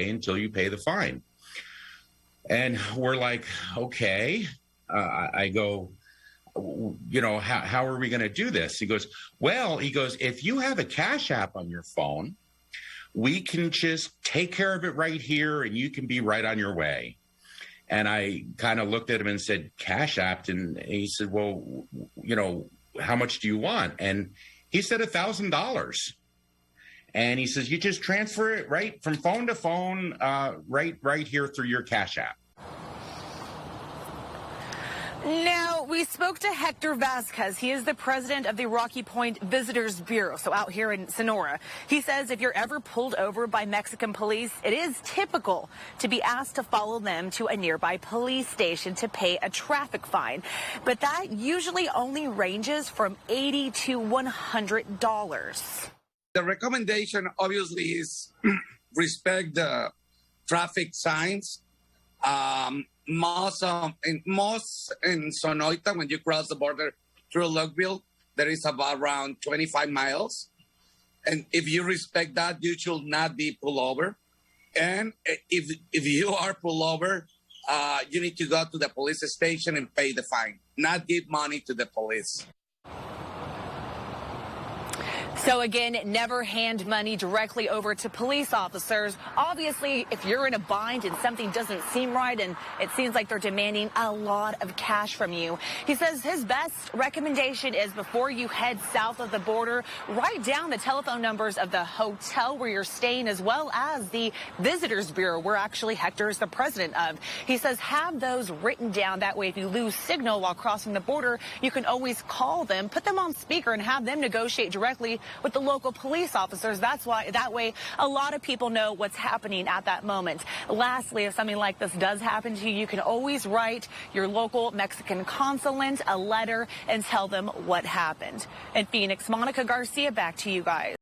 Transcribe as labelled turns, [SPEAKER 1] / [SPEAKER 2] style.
[SPEAKER 1] until you pay the fine. And we're like, okay. I go, how are we going to do this? He goes, if you have a Cash App on your phone, we can just take care of it right here and you can be right on your way. And I kind of looked at him and said, Cash App? And he said, well, how much do you want? And he said $1,000. And he says, you just transfer it right from phone to phone, right here through your Cash App.
[SPEAKER 2] Now, we spoke to Hector Vasquez. He is the president of the Rocky Point Visitors Bureau, so out here in Sonora. He says if you're ever pulled over by Mexican police, it is typical to be asked to follow them to a nearby police station to pay a traffic fine. But that usually only ranges from $80 to $100.
[SPEAKER 3] The recommendation obviously is respect the traffic signs. Most in Sonoita, when you cross the border through Lockville, there is about around 25 miles. And if you respect that, you should not be pulled over. And if you are pulled over, you need to go to the police station and pay the fine, not give money to the police.
[SPEAKER 2] So again, never hand money directly over to police officers. Obviously, if you're in a bind and something doesn't seem right and it seems like they're demanding a lot of cash from you, he says his best recommendation is before you head south of the border, write down the telephone numbers of the hotel where you're staying as well as the Visitors Bureau, where actually Hector is the president of. He says have those written down. That way, if you lose signal while crossing the border, you can always call them, put them on speaker and have them negotiate directly with the local police officers. That way a lot of people know what's happening at that moment. Lastly, if something like this does happen to you, you can always write your local Mexican consulate a letter and tell them what happened. In Phoenix, Monica Garcia, back to you guys.